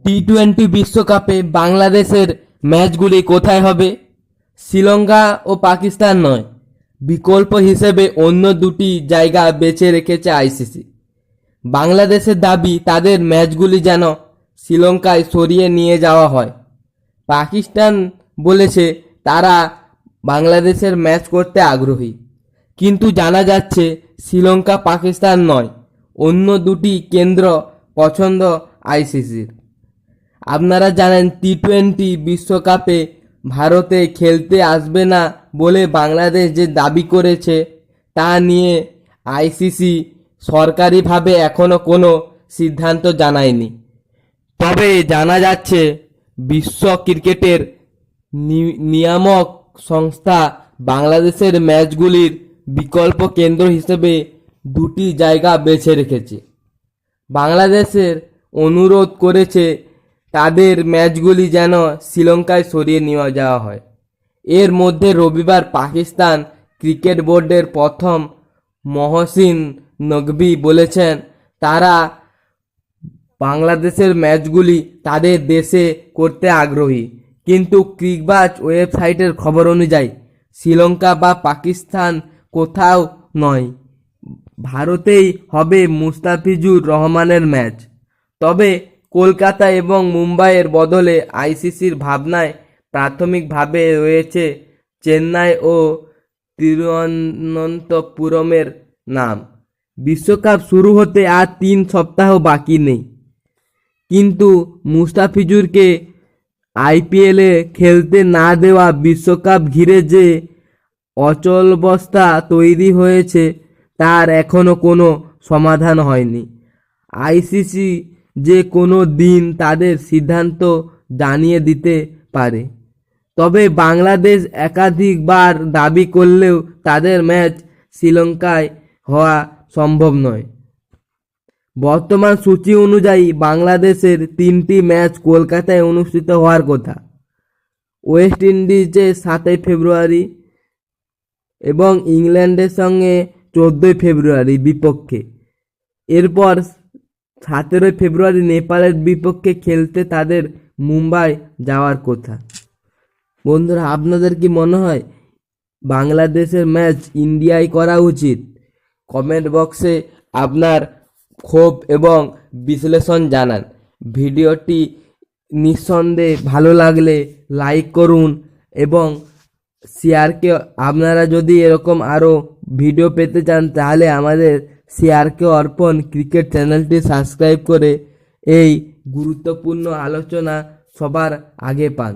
টি-20 বিশ্বকাপে বাংলাদেশের ম্যাচগুলি কোথায় হবে? শ্রীলঙ্কা ও পাকিস্তান নয়, বিকল্প হিসেবে অন্য দুটি জায়গা বেছে রেখেছে আইসিসি। বাংলাদেশের দাবি তাদের ম্যাচগুলি যেন শ্রীলঙ্কায় সরিয়ে নিয়ে যাওয়া হয়। পাকিস্তান বলেছে তারা বাংলাদেশের ম্যাচ করতে আগ্রহী, কিন্তু জানা যাচ্ছে শ্রীলঙ্কা পাকিস্তান নয়, অন্য দুটি কেন্দ্র পছন্দ আইসিসির। আপনারা জানেন টি-20 বিশ্বকাপে ভারতে খেলতে আসবে না বলে বাংলাদেশ যে দাবি করেছে তা নিয়ে আইসিসি সরকারিভাবে এখনও কোনো সিদ্ধান্ত জানায়নি। তবে জানা যাচ্ছে বিশ্ব ক্রিকেটের নিয়ামক সংস্থা বাংলাদেশের ম্যাচগুলির বিকল্প কেন্দ্র হিসেবে দুটি জায়গা বেছে রেখেছে। বাংলাদেশের অনুরোধ করেছে তাদের ম্যাচগুলি যেন শ্রীলঙ্কায় সরিয়ে নিয়ে যাওয়া হয়। এর মধ্যে রবিবার পাকিস্তান ক্রিকেট বোর্ডের প্রথম মহসিন নকভি বলেছেন তারা বাংলাদেশের ম্যাচগুলি তাদের দেশে করতে আগ্রহী, কিন্তু ক্রিকবাজ ওয়েবসাইটের খবর অনুযায়ী শ্রীলঙ্কা বা পাকিস্তান কোথাও নয়, ভারতেই হবে মুস্তাফিজুর রহমানের ম্যাচ। তবে কলকাতা এবং মুম্বাইয়ের বদলে আইসিসির ভাবনায় প্রাথমিকভাবে রয়েছে চেন্নাই ও তিরুঅনন্তপুরমের নাম। বিশ্বকাপ শুরু হতে আর 3 সপ্তাহ বাকি নেই, কিন্তু মুস্তাফিজুরকে আইপিএলে খেলতে না দেওয়া বিশ্বকাপ ঘিরে যে অচলাবস্থা তৈরি হয়েছে তার এখনও কোনো সমাধান হয়নি। আইসিসি যে কোনো দিন তাদের সিদ্ধান্ত জানিয়ে দিতে পারে। তবে বাংলাদেশ একাধিকবার দাবি করলেও তাদের ম্যাচ শ্রীলঙ্কায় হওয়া সম্ভব নয়। বর্তমান সূচি অনুযায়ী বাংলাদেশের 3টি ম্যাচ কলকাতায় অনুষ্ঠিত হওয়ার কথা। ওয়েস্ট ইন্ডিজে 7 ফেব্রুয়ারি এবং ইংল্যান্ডের সঙ্গে 14 ফেব্রুয়ারি বিপক্ষে। এরপর 17 ফেব্রুয়ারি নেপালের বিপক্ষে খেলতে তাদের মুম্বাই যাওয়ার কথা। বন্ধুরা, আপনাদের কি মনে হয় বাংলাদেশের ম্যাচ ইন্ডিয়ায় করা উচিত? কমেন্ট বক্সে আপনার ক্ষোভ এবং বিশ্লেষণ জানান। ভিডিওটি নিঃসন্দেহে ভালো লাগলে লাইক করুন এবং শেয়ারকে, আপনারা যদি এরকম আরও ভিডিও পেতে চান তাহলে আমাদের শেয়ারকে অর্পণ ক্রিকেট চ্যানেলটি সাবস্ক্রাইব করে এই গুরুত্বপূর্ণ আলোচনা সবার আগে পান।